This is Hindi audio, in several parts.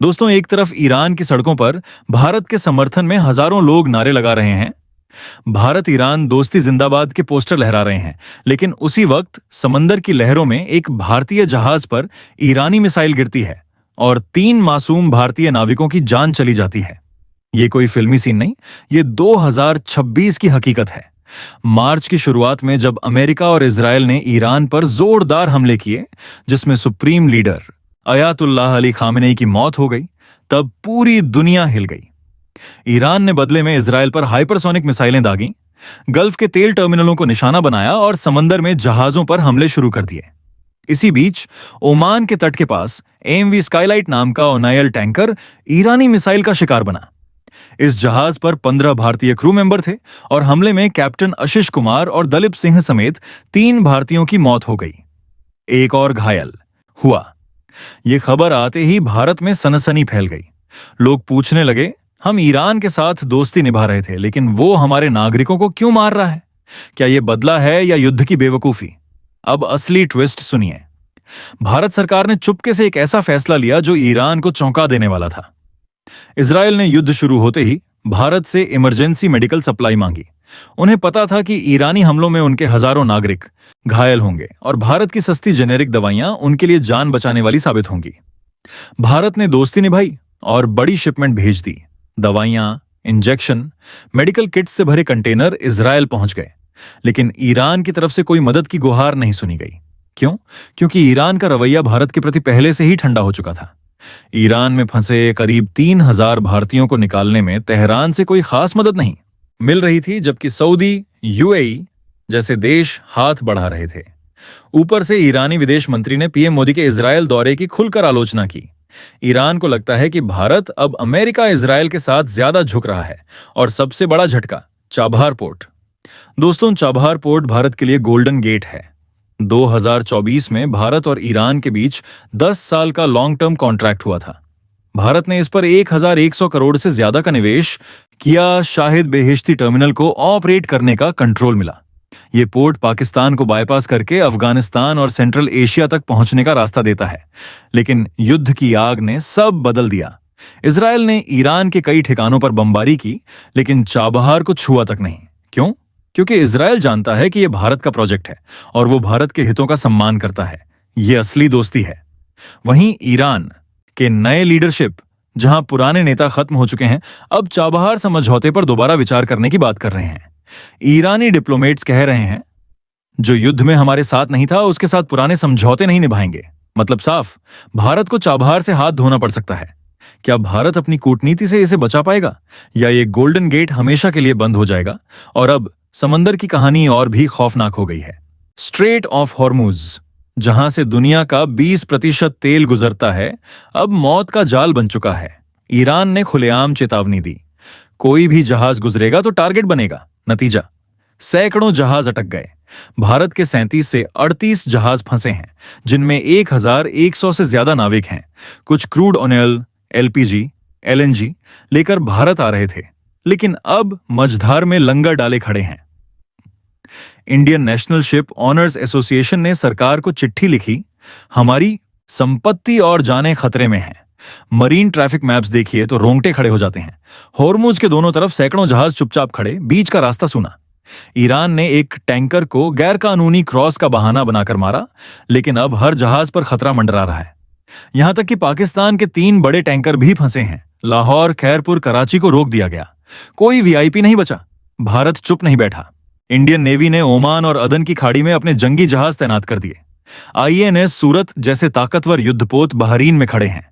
दोस्तों, एक तरफ ईरान की सड़कों पर भारत के समर्थन में हजारों लोग नारे लगा रहे हैं। भारत ईरान दोस्ती जिंदाबाद के पोस्टर लहरा रहे हैं, लेकिन उसी वक्त समंदर की लहरों में एक भारतीय जहाज पर ईरानी मिसाइल गिरती है और 3 मासूम भारतीय नाविकों की जान चली जाती है। ये कोई फिल्मी सीन नहीं, ये 2026 की हकीकत है। मार्च की शुरुआत में जब अमेरिका और इजरायल ने ईरान पर जोरदार हमले किए, जिसमें supreme leader Ayatollah Ali Khamenei की मौत हो गई, तब पूरी दुनिया हिल गई। ईरान ने बदले में इजरायल पर हाइपरसोनिक मिसाइलें दागीं, गल्फ के तेल टर्मिनलों को निशाना बनाया और समंदर में जहाजों पर हमले शुरू कर दिए। इसी बीच ओमान के तट के पास एमवी स्काईलाइट नाम का ओनायल टैंकर ईरानी मिसाइल का शिकार बना। इस जहाज पर 15 भारतीय क्रू मेंबर थे और हमले में कैप्टन आशीष कुमार और दलीप सिंह समेत 3 भारतीयों की मौत हो गई। एक और घायल हुआ। यह खबर आते ही भारत में सनसनी फैल गई। लोग पूछने लगे, हम ईरान के साथ दोस्ती निभा रहे थे, लेकिन वो हमारे नागरिकों को क्यों मार रहा है? क्या यह बदला है या युद्ध की बेवकूफी? अब असली ट्विस्ट सुनिए। भारत सरकार ने चुपके से एक ऐसा फैसला लिया जो ईरान को चौंका देने वाला था। इजरायल ने युद्ध शुरू होते ही भारत से इमरजेंसी मेडिकल सप्लाई मांगी। उन्हें पता था कि ईरानी हमलों में उनके हजारों नागरिक घायल होंगे और भारत की सस्ती जेनेरिक दवाइयां उनके लिए जान बचाने वाली साबित होंगी। भारत ने दोस्ती निभाई और बड़ी शिपमेंट भेज दी। दवाइयां, इंजेक्शन, मेडिकल किट्स से भरे कंटेनर इजरायल पहुंच गए, लेकिन ईरान की तरफ से कोई मदद की गुहार नहीं सुनी गई। क्यों? क्योंकि ईरान का रवैया भारत के प्रति पहले से ही ठंडा हो चुका था। ईरान में फंसे करीब 3000 भारतीयों को निकालने में तेहरान से कोई खास मदद नहीं मिल रही थी, जबकि सऊदी, यूएई जैसे देश हाथ बढ़ा रहे थे। ऊपर से ईरानी विदेश मंत्री ने पीएम मोदी के इजरायल दौरे की खुलकर आलोचना की। ईरान को लगता है कि भारत अब अमेरिका इजरायल के साथ ज्यादा झुक रहा है। और सबसे बड़ा झटका, चाबहार पोर्ट। दोस्तों, चाबहार पोर्ट भारत के लिए गोल्डन गेट है। 2024 में भारत और ईरान के बीच 10 साल का लॉन्ग टर्म कॉन्ट्रैक्ट हुआ था। भारत ने इस पर 1100 करोड़ से ज्यादा का निवेश किया। शाहिद बेहेश्ती टर्मिनल को ऑपरेट करने का कंट्रोल मिला। यह पोर्ट पाकिस्तान को बाईपास करके अफगानिस्तान और सेंट्रल एशिया तक पहुंचने का रास्ता देता है। लेकिन युद्ध की आग ने सब बदल दिया। इजरायल ने ईरान के कई ठिकानों पर बमबारी की, लेकिन चाबहार को छुआ तक नहीं। क्यों? क्योंकि इजरायल जानता है कि यह भारत का प्रोजेक्ट है और वो भारत के हितों का सम्मान करता है। यह असली दोस्ती है। वहीं ईरान के नए लीडरशिप, जहां पुराने नेता खत्म हो चुके हैं, अब चाबहार समझौते पर दोबारा विचार करने की बात कर रहे हैं। ईरानी डिप्लोमेट्स कह रहे हैं, जो युद्ध में हमारे साथ नहीं था उसके साथ पुराने समझौते नहीं निभाएंगे। मतलब साफ, भारत को चाबहार से हाथ धोना पड़ सकता है। क्या भारत अपनी कूटनीति से इसे बचा पाएगा, या ये गोल्डन गेट हमेशा के लिए बंद हो जाएगा? और अब समंदर की कहानी और भी खौफनाक हो गई है। स्ट्रेट ऑफ हॉर्मुज, जहां से दुनिया का 20% तेल गुजरता है, अब मौत का जाल बन चुका है। ईरान ने खुलेआम चेतावनी दी, कोई भी जहाज गुजरेगा तो टारगेट बनेगा। नतीजा, सैकड़ों जहाज अटक गए। भारत के 37 से 38 जहाज फंसे हैं, जिनमें 1100 से ज्यादा नाविक हैं। कुछ क्रूड ऑयल, एलपीजी, एलएनजी लेकर भारत आ रहे थे, लेकिन अब मझधार में लंगर डाले खड़े हैं। Indian national ship owners association ने सरकार को चिट्ठी लिखी, हमारी संपत्ति और जानें खतरे में हैं। मरीन ट्रैफिक मैप्स देखिए तो रोंगटे खड़े हो जाते हैं। हॉर्मुज के दोनों तरफ सैकड़ों जहाज चुपचाप खड़े, बीच का रास्ता सूना। ईरान ने एक टैंकर को गैर कानूनी क्रॉस का बहाना बनाकर मारा, लेकिन अब हर जहाज पर खतरा मंडरा रहा है। यहां तक कि पाकिस्तान के 3 बड़े टैंकर भी फंसे हैं। लाहौर, खैरपुर, कराची को रोक दिया गया। कोई वीआईपी नहीं बचा। भारत चुप नहीं बैठा। इंडियन नेवी ने ओमान और अदन की खाड़ी में अपने जंगी जहाज तैनात कर दिए। आईएनएस सूरत जैसे ताकतवर युद्धपोत बहरीन में खड़े हैं।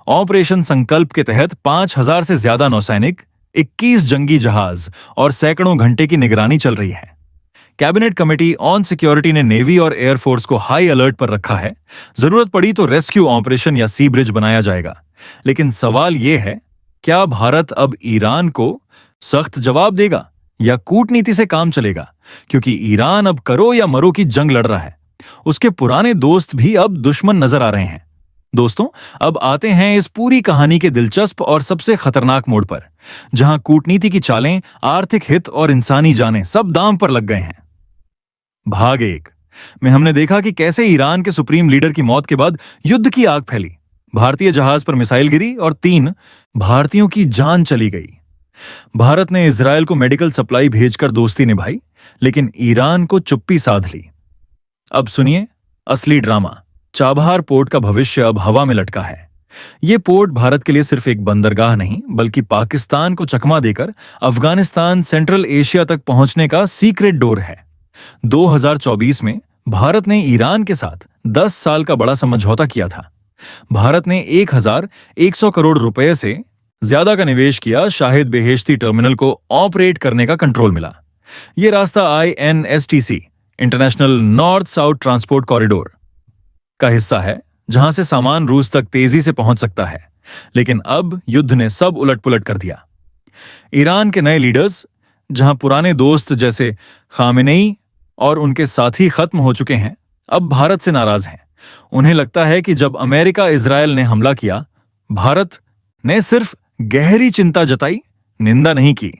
ऑपरेशन संकल्प के तहत 5000 से ज्यादा नौसैनिक, 21 जंगी जहाज और सैकड़ों घंटे की निगरानी चल रही है। कैबिनेट कमेटी ऑन सिक्योरिटी ने नेवी और एयरफोर्स को हाई अलर्ट पर रखा है। जरूरत पड़ी तो रेस्क्यू ऑपरेशन या सी ब्रिज बनाया जाएगा। लेकिन सवाल यह है, क्या भारत अब ईरान को सख्त जवाब देगा या कूटनीति से काम चलेगा? क्योंकि ईरान अब करो या मरो की जंग लड़ रहा है। उसके पुराने दोस्त भी अब दुश्मन नजर आ रहे हैं। दोस्तों, अब आते हैं इस पूरी कहानी के दिलचस्प और सबसे खतरनाक मोड़ पर, जहां कूटनीति की चालें, आर्थिक हित और इंसानी जानें सब दांव पर लग गए हैं। भाग 1 में हमने देखा कि कैसे ईरान के सुप्रीम लीडर की मौत के बाद युद्ध की आग फैली। भारतीय जहाज पर मिसाइल गिरी और 3 भारतीयों की जान चली गई। भारत ने इजरायल को मेडिकल सप्लाई भेजकर दोस्ती निभाई, लेकिन ईरान को चुप्पी साध ली। अब सुनिए असली ड्रामा। चाबहार पोर्ट का भविष्य अब हवा में लटका है। ये पोर्ट भारत के लिए सिर्फ एक बंदरगाह नहीं, बल्कि पाकिस्तान को चकमा देकर अफगानिस्तान, सेंट्रल एशिया तक पहुंचने का सीक्रेट डोर है। 2024 में भारत ने ईरान के साथ 10 साल का बड़ा समझौता किया था। भारत ने 1100 करोड़ रुपए से ज्यादा का निवेश किया। शाहिद बेहेश्ती टर्मिनल को ऑपरेट करने का कंट्रोल मिला। यह रास्ता INSTC, international north south transport corridor का हिस्सा है, जहां से सामान रूस तक तेजी से पहुंच सकता है। लेकिन अब युद्ध ने सब उलटपुलट कर दिया। ईरान के नए लीडर्स, जहां पुराने दोस्त जैसे खामेनेई और उनके साथी खत्म हो चुके हैं, अब भारत से नाराज हैं। उन्हें लगता है कि जब अमेरिका इजरायल ने हमला किया, भारत ने सिर्फ गहरी चिंता जताई, निंदा नहीं की,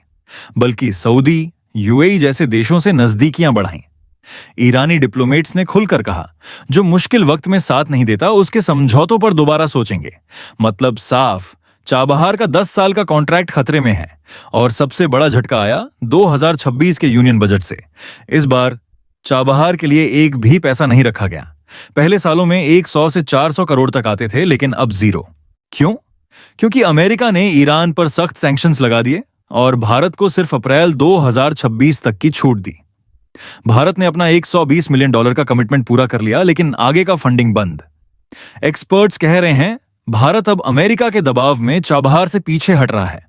बल्कि सऊदी, UAE जैसे देशों से नजदीकियां बढ़ाईं। ईरानी डिप्लोमेट्स ने खुलकर कहा, जो मुश्किल वक्त में साथ नहीं देता उसके समझौतों पर दोबारा सोचेंगे। मतलब साफ, चाबहार का 10 साल का कॉन्ट्रैक्ट खतरे में है। और सबसे बड़ा झटका आया 2026 के यूनियन बजट से। इस बार चाबहार के लिए एक भी पैसा नहीं रखा गया। पहले सालों में 100 से 400 करोड़ तक आते थे, लेकिन अब 0। क्यों? क्योंकि अमेरिका ने ईरान पर सख्त सैंक्शंस लगा दिए और भारत को सिर्फ अप्रैल 2026 तक की छूट दी। भारत ने अपना $120 मिलियन का कमिटमेंट पूरा कर लिया, लेकिन आगे का फंडिंग बंद। एक्सपर्ट्स कह रहे हैं भारत अब अमेरिका के दबाव में चाबहार से पीछे हट रहा है।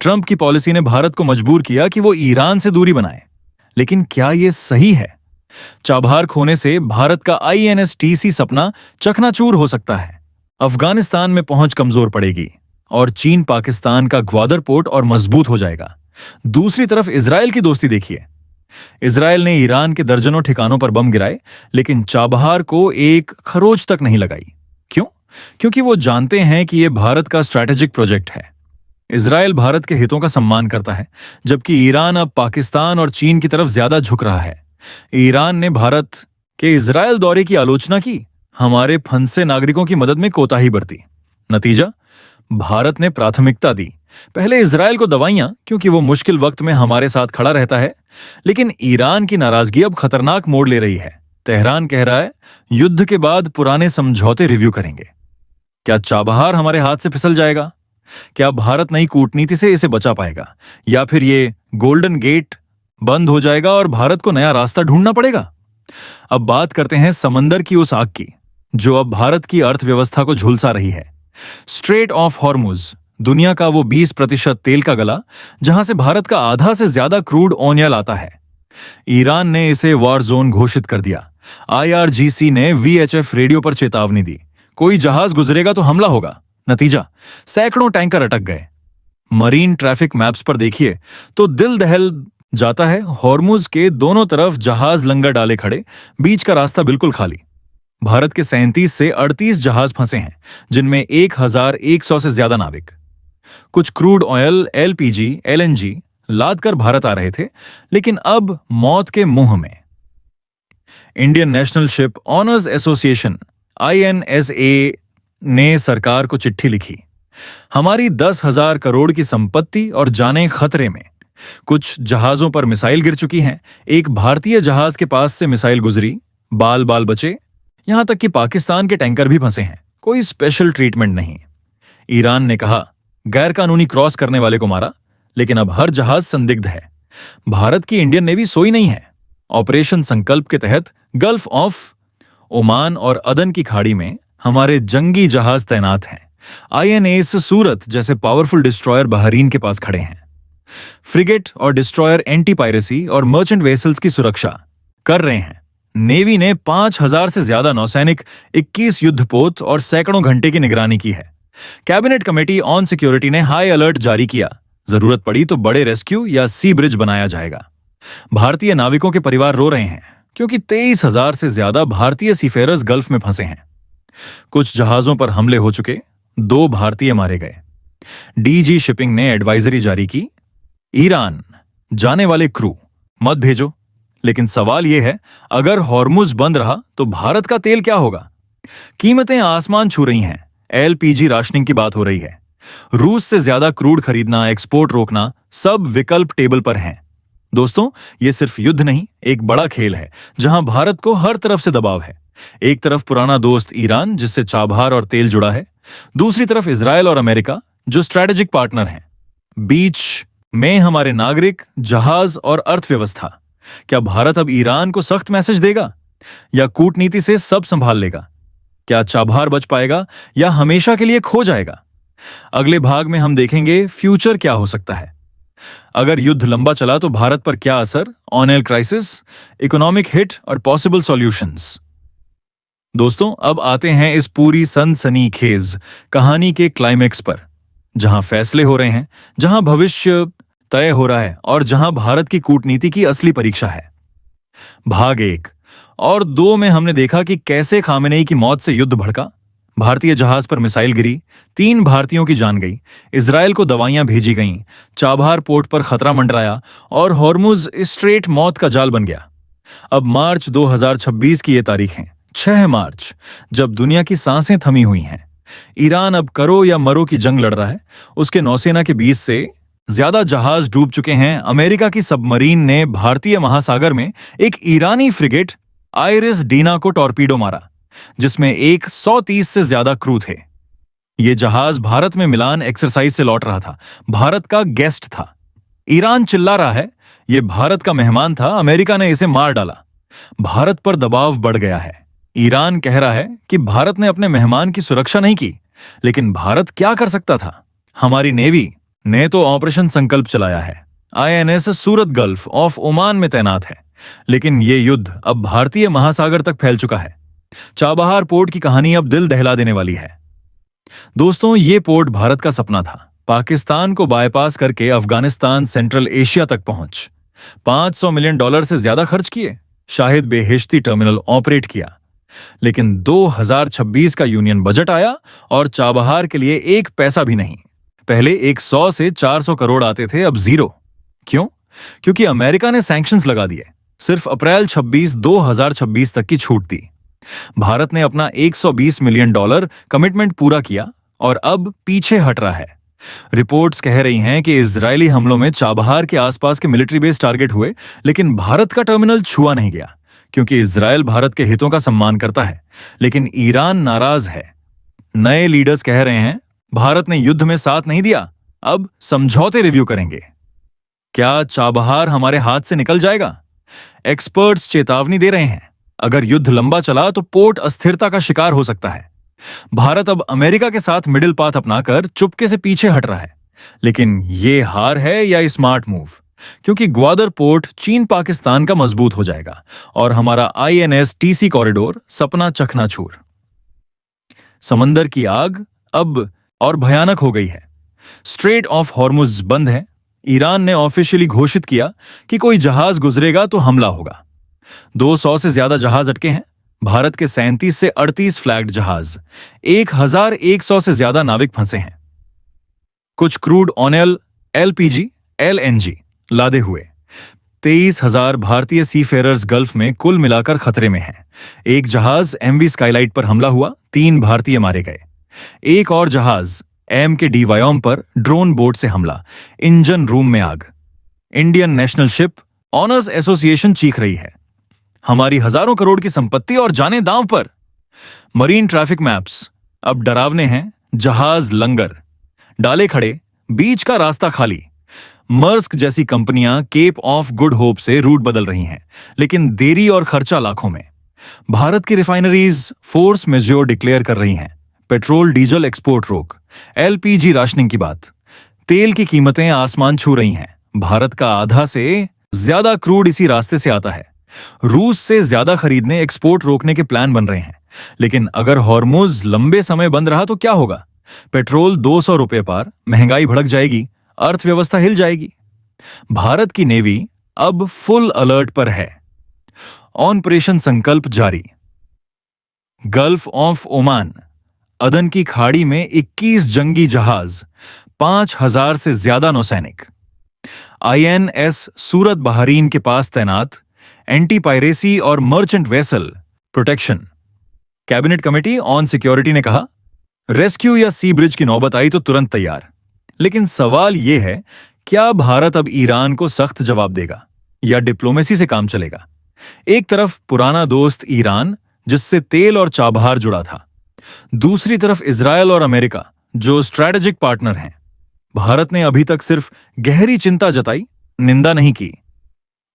ट्रंप की पॉलिसी ने भारत को मजबूर किया कि वो ईरान से दूरी बनाए। लेकिन क्या यह सही है? चाबहार खोने से भारत का INSTC सपना चकनाचूर हो सकता है। अफगानिस्तान में पहुंच कमजोर पड़ेगी और चीन पाकिस्तान का ग्वादर पोर्ट और मजबूत हो जाएगा। दूसरी तरफ इजरायल की दोस्ती देखिए। इजरायल ने ईरान के दर्जनों ठिकानों पर बम गिराए, लेकिन चाबहार को एक खरोच तक नहीं लगाई। क्यों? क्योंकि वो जानते हैं कि यह भारत का स्ट्रैटेजिक प्रोजेक्ट है। इजरायल भारत के हितों का सम्मान करता है, जबकि ईरान अब पाकिस्तान और चीन की तरफ ज्यादा झुक रहा है। ईरान ने भारत के इजरायल दौरे की आलोचना की, हमारे फंसे नागरिकों की मदद में कोताही बरती। नतीजा, भारत ने प्राथमिकता दी पहले इजरायल को दवाइयां, क्योंकि वो मुश्किल वक्त में हमारे साथ खड़ा रहता है। लेकिन ईरान की नाराजगी अब खतरनाक मोड़ ले रही है। तेहरान कह रहा है, युद्ध के बाद पुराने समझौते रिव्यू करेंगे। क्या चाबहार हमारे हाथ से फिसल जाएगा? क्या भारत नई कूटनीति से इसे बचा पाएगा, या फिर ये गोल्डन गेट बंद हो जाएगा और भारत को नया रास्ता ढूंढना पड़ेगा? अब बात करते हैं समंदर की उस आग की, जो अब भारत की अर्थव्यवस्था को झुलसा रही है। स्ट्रेट ऑफ हॉर्मुज, दुनिया का वो 20% तेल का गला, जहां से भारत का आधा से ज्यादा क्रूड ऑयल आता है। ईरान ने इसे वॉर जोन घोषित कर दिया। IRGC ने VHF रेडियो पर चेतावनी दी, कोई जहाज गुजरेगा तो हमला होगा। नतीजा, सैकड़ों टैंकर अटक गए। मरीन ट्रैफिक मैप्स पर देखिए तो दिल दहल जाता है। हॉर्मुज के दोनों तरफ जहाज लंगर डाले खड़े, बीच का रास्ता बिल्कुल खाली। भारत के 37 से 38 जहाज फंसे हैं, जिनमें 1100 से ज्यादा नाविक। कुछ क्रूड ऑयल, LPG, LNG लाद कर भारत आ रहे थे, लेकिन अब मौत के मुंह में। Indian national ship owners association INSA ने सरकार को चिट्ठी लिखी, हमारी 10,000 करोड़ की संपत्ति और जानें खतरे में। कुछ जहाजों पर मिसाइल गिर चुकी हैं। एक भारतीय जहाज के पास से मिसाइल गुजरी, बाल बाल बचे। यहां तक कि पाकिस्तान के टैंकर भी फंसे हैं, कोई स्पेशल ट्रीटमेंट नहीं। ईरान ने कहा, गैर कानूनी क्रॉस करने वाले को मारा, लेकिन अब हर जहाज संदिग्ध है। भारत की इंडियन नेवी सोई नहीं है। ऑपरेशन संकल्प के तहत गल्फ ऑफ ओमान और अदन की खाड़ी में हमारे जंगी जहाज तैनात हैं। INS सूरत जैसे पावरफुल डिस्ट्रॉयर बहरीन के पास खड़े हैं। फ्रिगेट और डिस्ट्रॉयर एंटी पायरेसी और मर्चेंट वेसल्स की सुरक्षा कर रहे हैं। नेवी ने 5,000 से ज्यादा नौसैनिक, 21 युद्धपोत और सैकड़ों घंटे की निगरानी की है। कैबिनेट कमेटी ऑन सिक्योरिटी ने हाई अलर्ट जारी किया, जरूरत पड़ी तो बड़े रेस्क्यू या सी ब्रिज बनाया जाएगा। भारतीय नाविकों के परिवार रो रहे हैं, क्योंकि 23,000 से ज्यादा भारतीय सीफेरर्स गल्फ में फंसे हैं। कुछ जहाजों पर हमले हो चुके, 2 भारतीय मारे गए। DG शिपिंग ने एडवाइजरी जारी की, ईरान जाने वाले क्रू मत भेजो। लेकिन सवाल यह है, अगर हॉर्मुज बंद रहा तो भारत का तेल क्या होगा? कीमतें आसमान छू रही हैं। एलपीजी राशनिंग की बात हो रही है। रूस से ज्यादा क्रूड खरीदना, एक्सपोर्ट रोकना, सब विकल्प टेबल पर हैं। दोस्तों, ये सिर्फ युद्ध नहीं, एक बड़ा खेल है जहां भारत को हर तरफ से दबाव है। एक तरफ पुराना दोस्त ईरान, जिससे चाबहार और तेल जुड़ा है। दूसरी तरफ इजराइल और अमेरिका, जो स्ट्रेटेजिक पार्टनर हैं। बीच में हमारे नागरिक, जहाज और अर्थव्यवस्था। क्या भारत अब ईरान को सख्त मैसेज देगा या कूटनीति से सब संभाल लेगा? क्या चाबहार बच पाएगा या हमेशा के लिए खो जाएगा? अगले भाग में हम देखेंगे फ्यूचर क्या हो सकता है। अगर युद्ध लंबा चला तो भारत पर क्या असर, ऑयल क्राइसिस, इकोनॉमिक हिट और पॉसिबल सॉल्यूशंस। दोस्तों, अब आते हैं इस पूरी सनसनीखेज कहानी के क्लाइमेक्स पर, जहां फैसले हो रहे हैं, जहां भविष्य तय हो रहा है और जहां भारत की कूटनीति की असली परीक्षा है। भाग 1 और 2 में हमने देखा कि कैसे खामेनेई की मौत से युद्ध भड़का, भारतीय जहाज पर मिसाइल गिरी, 3 भारतीयों की जान गई, इजराइल को दवाइयां भेजी गईं, चाबहार पोर्ट पर खतरा मंडराया और हॉर्मुज स्ट्रेट मौत का जाल बन गया। अब मार्च 2026 की ये तारीख है, 6 मार्च, जब दुनिया की सांसें थमी हुई हैं। ईरान अब करो या मरो की जंग लड़ रहा है। उसके नौसेना के 20 से ज्यादा जहाज डूब चुके हैं। अमेरिका की सबमरीन ने भारतीय महासागर में एक ईरानी फ्रिगेट आइरिस डीना को टॉर्पीडो मारा, जिसमें एक 130 से ज्यादा क्रू थे। यह जहाज भारत में मिलान एक्सरसाइज से लौट रहा था, भारत का गेस्ट था। ईरान चिल्ला रहा है यह भारत का मेहमान था, अमेरिका ने इसे मार डाला। भारत पर दबाव बढ़ गया है। ईरान कह रहा है कि भारत ने अपने मेहमान की सुरक्षा नहीं की, लेकिन भारत क्या कर सकता था? हमारी नेवी ने तो ऑपरेशन संकल्प चलाया है, INS Surat gulf of Oman में तैनात है, लेकिन यह युद्ध अब भारतीय महासागर तक फैल चुका है। चाबहार पोर्ट की कहानी अब दिल दहला देने वाली है। दोस्तों, यह पोर्ट भारत का सपना था। पाकिस्तान को बायपास करके अफगानिस्तान, सेंट्रल एशिया तक पहुंच, $500 मिलियन से ज्यादा खर्च किए, शाहिद बेहेश्ती टर्मिनल ऑपरेट किया। लेकिन 2026 का यूनियन बजट आया और चाबहार के लिए एक पैसा भी नहीं। पहले 100 से 400 करोड़ आते थे, अब 0। क्यों? क्योंकि अमेरिका ने सैंक्शंस लगा दिए। सिर्फ अप्रैल 2026 तक की छूट दी। भारत ने अपना $120 मिलियन कमिटमेंट पूरा किया और अब पीछे हट रहा है। रिपोर्ट्स कह रही हैं कि इजरायली हमलों में चाबहार के आसपास के मिलिट्री बेस टारगेट हुए, लेकिन भारत का टर्मिनल छुआ नहीं गया, क्योंकि इजरायल भारत के हितों का सम्मान करता है, लेकिन ईरान नाराज है। नए लीडर्स कह रहे हैं भारत ने युद्ध में साथ नहीं दिया, अब समझौते रिव्यू करेंगे। क्या चाबहार हमारे हाथ से निकल जाएगा? एक्सपर्ट्स चेतावनी दे रहे हैं, अगर युद्ध लंबा चला तो पोर्ट अस्थिरता का शिकार हो सकता है। भारत अब अमेरिका के साथ मिडिल पाथ अपनाकर चुपके से पीछे हट रहा है, लेकिन यह हार है या स्मार्ट मूव? क्योंकि ग्वादर पोर्ट चीन पाकिस्तान का मजबूत हो जाएगा और हमारा आईएनएस टीसी कॉरिडोर सपना चकनाचूर। समंदर की आग अब और भयानक हो गई है। स्ट्रेट ऑफ हॉर्मुज बंद है। ईरान ने ऑफिशियली घोषित किया कि कोई जहाज गुजरेगा तो हमला होगा। 200 से ज्यादा जहाज अटके हैं। भारत के 37 से 38 फ्लैग्ड जहाज, 1100 से ज्यादा नाविक फंसे हैं। कुछ क्रूड ऑयल, एलपीजी, एलएनजी लादे हुए। 23,000 भारतीय सीफेरर्स गल्फ में कुल मिलाकर खतरे में हैं। एक जहाज एमवी स्काईलाइट पर हमला हुआ, 3 भारतीय मारे गए। एक और जहाज MKD वायोम पर ड्रोन बोट से हमला, इंजन रूम में आग। Indian national ship owners association चीख रही है, हमारी हजारों करोड़ की संपत्ति और जाने दांव पर। मरीन ट्रैफिक मैप्स अब डरावने हैं। जहाज लंगर, डाले खड़े, बीच का रास्ता खाली। मर्स्क जैसी कंपनियां केप ऑफ गुड होप से रूट बदल रही हैं, लेकिन देरी और खर्चा लाखों में। भारत की रिफाइनरीज फोर्स मेजोर डिक्लेयर कर रही हैं। पेट्रोल डीजल एक्सपोर्ट रोक, एलपीजी राशनिंग की बात। तेल की कीमतें आसमान छू रही हैं। भारत का आधा से ज्यादा क्रूड इसी रास्ते से आता है। रूस से ज्यादा खरीदने, एक्सपोर्ट रोकने के प्लान बन रहे हैं। लेकिन अगर हॉर्मुज लंबे समय बंद रहा तो क्या होगा? पेट्रोल 200 रुपए पार, महंगाई भड़क जाएगी, अर्थव्यवस्था हिल जाएगी। भारत की नेवी अब फुल अलर्ट पर है। ऑपरेशन संकल्प जारी। गल्फ ऑफ ओमान, अदन की खाड़ी में 21 जंगी जहाज, 5,000 से ज्यादा नौसैनिक। आईएनएस सूरत बहरीन के पास तैनात, एंटी पायरेसी और merchant vessel protection. Cabinet committee on security ने कहा, रेस्क्यू या सी ब्रिज की नौबत आई तो तुरंत तैयार। लेकिन सवाल यह है, क्या भारत अब ईरान को सख्त जवाब देगा या डिप्लोमेसी से काम चलेगा? एक तरफ पुराना दोस्त ईरान, जिससे तेल और चाबहार जुड़ा था। दूसरी तरफ इजरायल और अमेरिका, जो स्ट्रैटेजिक पार्टनर हैं। भारत ने अभी तक सिर्फ गहरी चिंता जताई, निंदा नहीं की।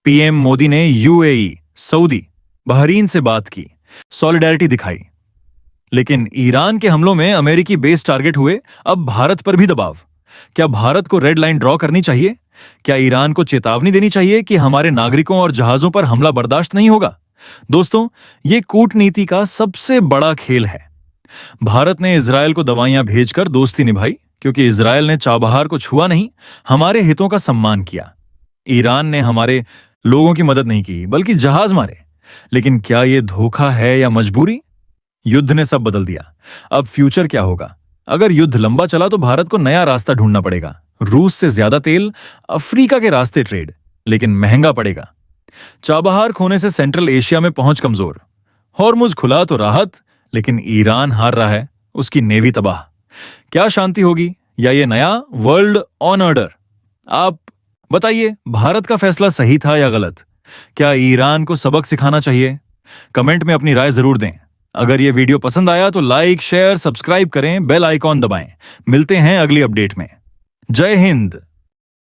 पीएम मोदी ने यूएई, सऊदी, बहरीन से बात की, सॉलिडेरिटी दिखाई। लेकिन ईरान के हमलों में अमेरिकी बेस टारगेट हुए, अब भारत पर भी दबाव। क्या भारत को रेड लाइन ड्रॉ करनी चाहिए? क्या ईरान को चेतावनी देनी चाहिए कि हमारे नागरिकों और जहाजों पर हमला बर्दाश्त नहीं होगा? दोस्तों, ये कूटनीति का सबसे बड़ा खेल है। भारत ने इजरायल को दवाइयां भेजकर दोस्ती निभाई, क्योंकि इजरायल ने चाबहार को छुआ नहीं, हमारे हितों का सम्मान किया। ईरान ने हमारे लोगों की मदद नहीं की, बल्कि जहाज मारे। लेकिन क्या यह धोखा है या मजबूरी? युद्ध ने सब बदल दिया। अब फ्यूचर क्या होगा? अगर युद्ध लंबा चला तो भारत को नया रास्ता ढूंढना पड़ेगा। रूस से ज्यादा तेल, अफ्रीका के रास्ते ट्रेड, लेकिन महंगा पड़ेगा। चाबहार खोने से सेंट्रल एशिया में पहुंच कमजोर। हॉर्मुज खुला तो राहत, लेकिन ईरान हार रहा है, उसकी नेवी तबाह। क्या शांति होगी या ये नया वर्ल्ड ऑन ऑर्डर? आप बताइए, भारत का फैसला सही था या गलत? क्या ईरान को सबक सिखाना चाहिए? कमेंट में अपनी राय जरूर दें। अगर ये वीडियो पसंद आया तो लाइक, शेयर, सब्सक्राइब करें, बेल आइकॉन दबाएं। मिलते हैं अगली अपडेट में। जय हिंद।